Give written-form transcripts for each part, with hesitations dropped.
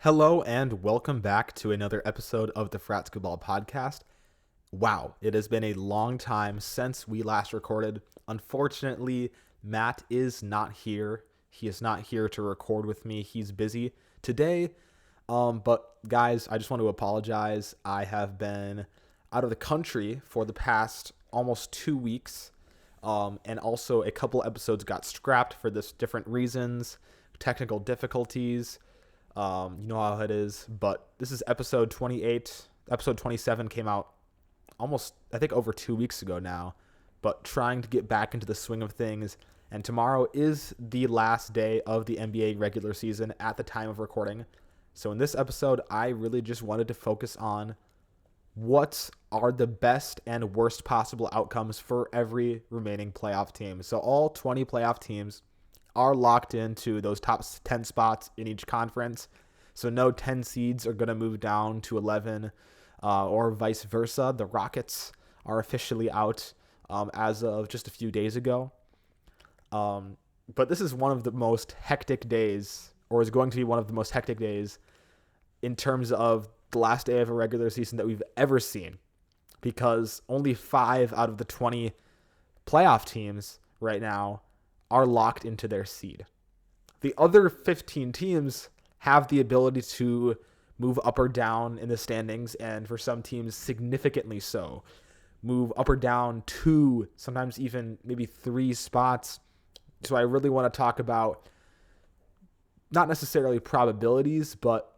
Hello and welcome back to another episode of the Fratskaball podcast. Wow, it has been a long time since we last recorded. Unfortunately, Matt is not here. He is not here to record with me. He's busy today. But guys, I just want to apologize. I have been out of the country for the past almost 2 weeks. And also a couple episodes got scrapped for this different reasons, technical difficulties. You know how it is, but this is episode 28. Episode 27 came out almost, I think, over 2 weeks ago now, but trying to get back into the swing of things. And tomorrow is the last day of the NBA regular season at the time of recording. So in this episode, I really just wanted to focus on what are the best and worst possible outcomes for every remaining playoff team. So all 20 playoff teams are locked into those top 10 spots in each conference. So no 10 seeds are going to move down to 11 or vice versa. The Rockets are officially out as of just a few days ago. But this is one of the most hectic days, or is going to be one of the most hectic days in terms of the last day of a regular season that we've ever seen, because only 5 out of the 20 playoff teams right now are locked into their seed. The other 15 teams have the ability to move up or down in the standings, and for some teams significantly so. Move up or down 2, sometimes even maybe 3 spots. So I really want to talk about not necessarily probabilities, but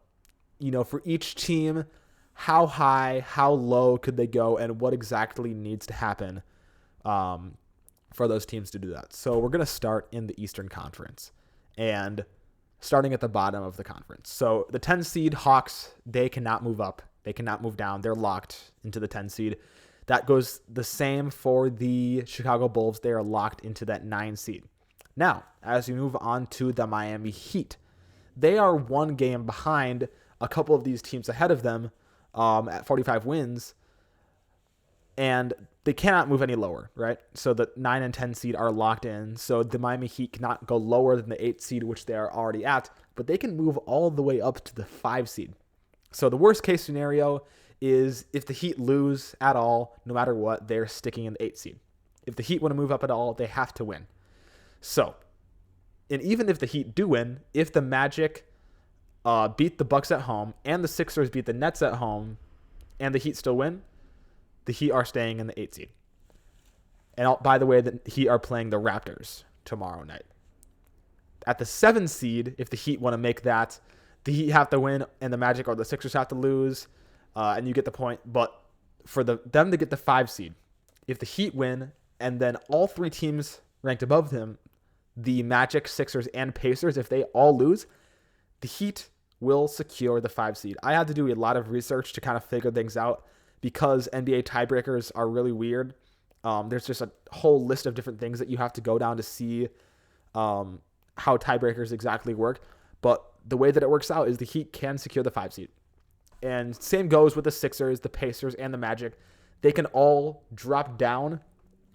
for each team, how high, how low could they go, and what exactly needs to happen for those teams to do that. So we're going to start in the Eastern Conference and starting at the bottom of the conference. So the 10 seed Hawks, they cannot move up. They cannot move down. They're locked into the 10 seed. That goes the same for the Chicago Bulls. They are locked into that 9 seed. Now, as we move on to the Miami Heat, they are one game behind a couple of these teams ahead of them at 45 wins, and they cannot move any lower, right? So the 9 and 10 seed are locked in. So the Miami Heat cannot go lower than the 8 seed, which they are already at, but they can move all the way up to the 5 seed. So the worst case scenario is if the Heat lose at all, no matter what, they're sticking in the 8 seed. If the Heat want to move up at all, they have to win. So, and even if the Heat do win, if the Magic beat the Bucks at home and the Sixers beat the Nets at home and the Heat still win, the Heat are staying in the 8 seed. And by the way, the Heat are playing the Raptors tomorrow night. At the 7 seed, if the Heat want to make that, the Heat have to win and the Magic or the Sixers have to lose, and you get the point. But for them to get the 5 seed, if the Heat win and then all 3 teams ranked above them, the Magic, Sixers, and Pacers, if they all lose, the Heat will secure the 5 seed. I had to do a lot of research to kind of figure things out because NBA tiebreakers are really weird. There's just a whole list of different things that you have to go down to see how tiebreakers exactly work. But the way that it works out is the Heat can secure the 5 seed. And same goes with the Sixers, the Pacers, and the Magic. They can all drop down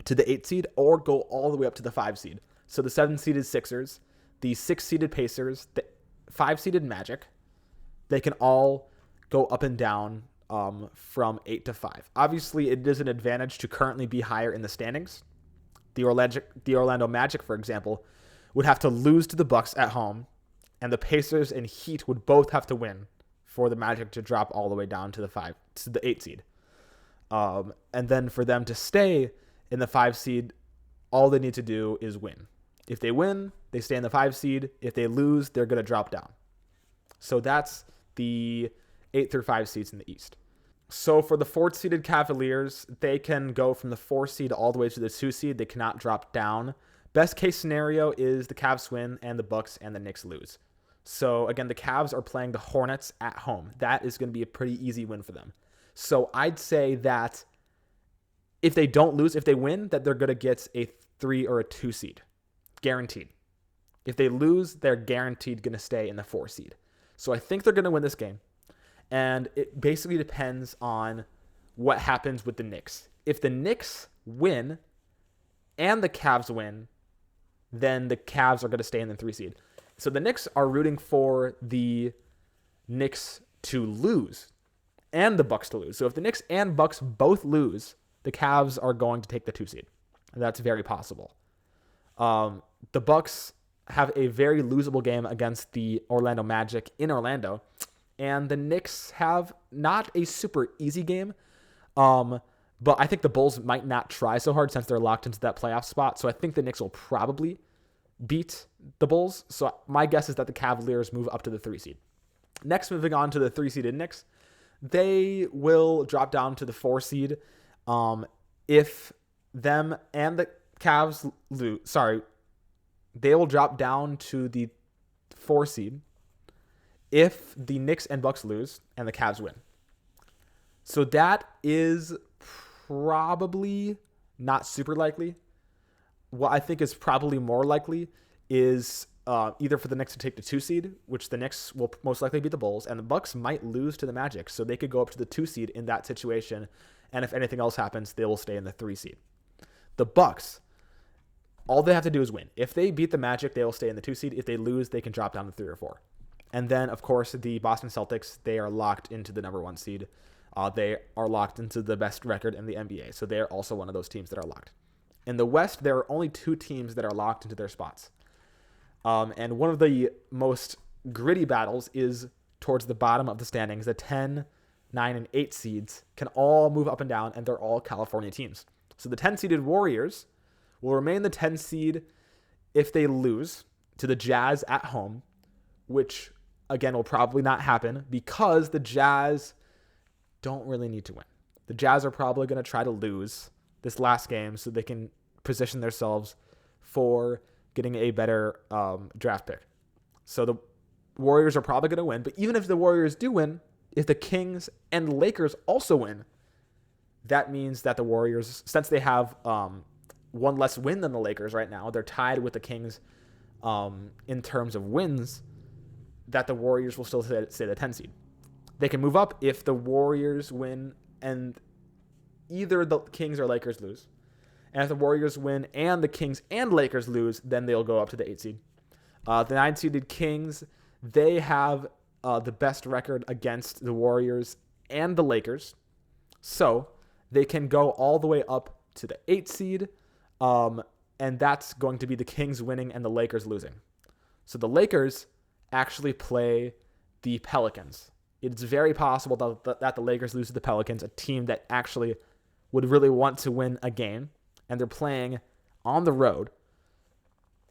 to the 8 seed or go all the way up to the 5 seed. So the 7-seeded Sixers, the 6-seeded Pacers, the 5-seeded Magic, they can all go up and down from 8 to 5. Obviously, it is an advantage to currently be higher in the standings. The Orlando Magic, for example, would have to lose to the Bucks at home, and the Pacers and Heat would both have to win for the Magic to drop all the way down to the 8 seed. And then for them to stay in the 5 seed, all they need to do is win. If they win, they stay in the 5 seed. If they lose, they're going to drop down. So that's the 8 through 5 seeds in the East. So for the 4th seeded Cavaliers, they can go from the 4 seed all the way to the 2 seed. They cannot drop down. Best case scenario is the Cavs win and the Bucks and the Knicks lose. So again, the Cavs are playing the Hornets at home. That is going to be a pretty easy win for them. So I'd say that if they don't lose, if they win, that they're going to get a 3 or a 2 seed. Guaranteed. If they lose, they're guaranteed going to stay in the 4 seed. So I think they're going to win this game. And it basically depends on what happens with the Knicks. If the Knicks win and the Cavs win, then the Cavs are going to stay in the 3 seed. So the Knicks are rooting for the Knicks to lose and the Bucks to lose. So if the Knicks and Bucks both lose, the Cavs are going to take the 2 seed. And that's very possible. The Bucks have a very losable game against the Orlando Magic in Orlando, and the Knicks have not a super easy game. But I think the Bulls might not try so hard since they're locked into that playoff spot. So I think the Knicks will probably beat the Bulls. So my guess is that the Cavaliers move up to the 3 seed. Next, moving on to the 3-seeded Knicks, they will drop down to the 4 seed. If them and the Cavs lose, they will drop down to the 4 seed if the Knicks and Bucks lose and the Cavs win. So that is probably not super likely. What I think is probably more likely is either for the Knicks to take the 2 seed, which the Knicks will most likely beat the Bulls, and the Bucks might lose to the Magic, so they could go up to the 2 seed in that situation, and if anything else happens, they will stay in the 3 seed. The Bucks, all they have to do is win. If they beat the Magic, they will stay in the 2 seed. If they lose, they can drop down to 3 or 4. And then, of course, the Boston Celtics, they are locked into the number 1 seed. They are locked into the best record in the NBA, so they are also one of those teams that are locked. In the West, there are only 2 teams that are locked into their spots. And one of the most gritty battles is towards the bottom of the standings. The 10, 9, and 8 seeds can all move up and down, and they're all California teams. So the 10-seeded Warriors will remain the 10 seed if they lose to the Jazz at home, which, again, will probably not happen because the Jazz don't really need to win. The Jazz are probably going to try to lose this last game so they can position themselves for getting a better draft pick. So the Warriors are probably going to win. But even if the Warriors do win, if the Kings and Lakers also win, that means that the Warriors, since they have one less win than the Lakers right now, they're tied with the Kings in terms of wins, that the Warriors will still stay the 10 seed. They can move up if the Warriors win and either the Kings or Lakers lose. And if the Warriors win and the Kings and Lakers lose, then they'll go up to the 8 seed. The 9-seeded Kings, they have the best record against the Warriors and the Lakers. So they can go all the way up to the 8 seed. And that's going to be the Kings winning and the Lakers losing. So the Lakers actually play the Pelicans. It's very possible that the Lakers lose to the Pelicans, a team that actually would really want to win a game. And they're playing on the road.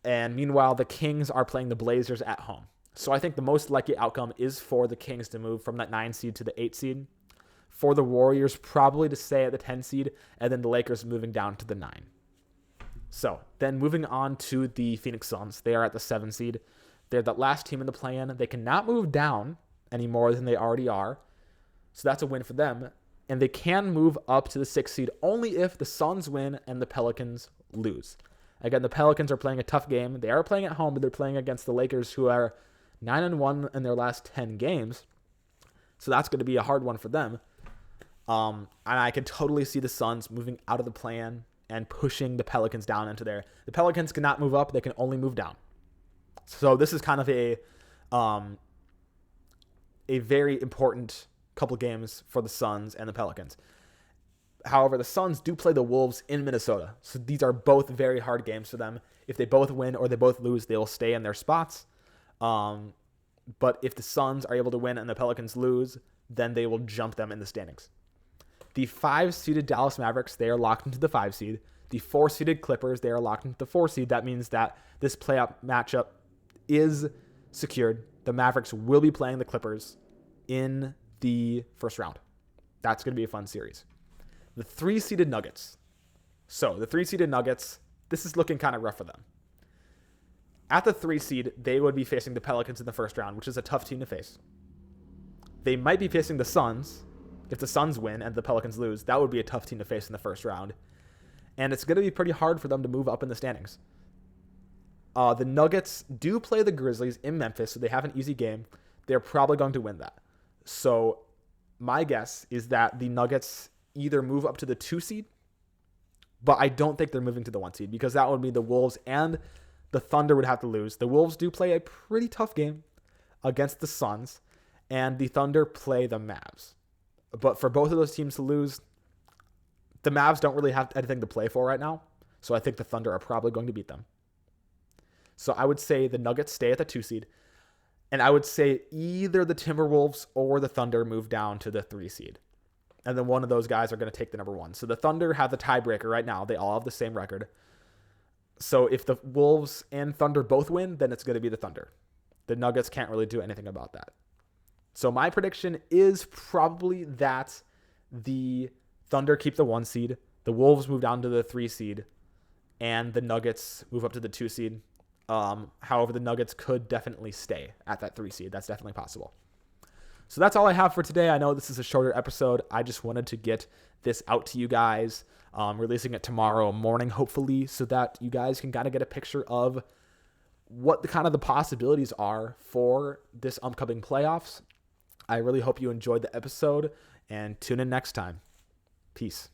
And meanwhile, the Kings are playing the Blazers at home. So I think the most likely outcome is for the Kings to move from that 9 seed to the 8 seed. For the Warriors probably to stay at the 10 seed. And then the Lakers moving down to the 9. So then moving on to the Phoenix Suns. They are at the 7 seed. They're the last team in the play-in. They cannot move down any more than they already are. So that's a win for them. And they can move up to the 6th seed only if the Suns win and the Pelicans lose. Again, the Pelicans are playing a tough game. They are playing at home, but they're playing against the Lakers, who are 9-1 in their last 10 games. So that's going to be a hard one for them. And I can totally see the Suns moving out of the play-in and pushing the Pelicans down into there. The Pelicans cannot move up. They can only move down. So this is kind of a very important couple games for the Suns and the Pelicans. However, the Suns do play the Wolves in Minnesota. So these are both very hard games for them. If they both win or they both lose, they will stay in their spots. But if the Suns are able to win and the Pelicans lose, then they will jump them in the standings. The 5-seeded Dallas Mavericks, they are locked into the 5 seed. The 4-seeded Clippers, they are locked into the 4 seed. That means that this playoff matchup is secured. The Mavericks will be playing the Clippers in the first round. That's going to be a fun series. The 3-seeded Nuggets. So the 3-seeded Nuggets, this is looking kind of rough for them. At the 3 seed, they would be facing the Pelicans in the first round, which is a tough team to face. They might be facing the Suns. If the Suns win and the Pelicans lose, that would be a tough team to face in the first round. And it's going to be pretty hard for them to move up in the standings. The Nuggets do play the Grizzlies in Memphis, so they have an easy game. They're probably going to win that. So my guess is that the Nuggets either move up to the 2 seed, but I don't think they're moving to the 1 seed because that would be the Wolves and the Thunder would have to lose. The Wolves do play a pretty tough game against the Suns, and the Thunder play the Mavs. But for both of those teams to lose, the Mavs don't really have anything to play for right now. So I think the Thunder are probably going to beat them. So I would say the Nuggets stay at the 2 seed. And I would say either the Timberwolves or the Thunder move down to the 3 seed. And then one of those guys are going to take the number 1. So the Thunder have the tiebreaker right now. They all have the same record. So if the Wolves and Thunder both win, then it's going to be the Thunder. The Nuggets can't really do anything about that. So my prediction is probably that the Thunder keep the 1 seed, the Wolves move down to the 3 seed, and the Nuggets move up to the 2 seed. However, the Nuggets could definitely stay at that 3 seed. That's definitely possible. So that's all I have for today. I know this is a shorter episode. I just wanted to get this out to you guys, releasing it tomorrow morning, hopefully, so that you guys can kind of get a picture of what the possibilities are for this upcoming playoffs. I really hope you enjoyed the episode, and tune in next time. Peace.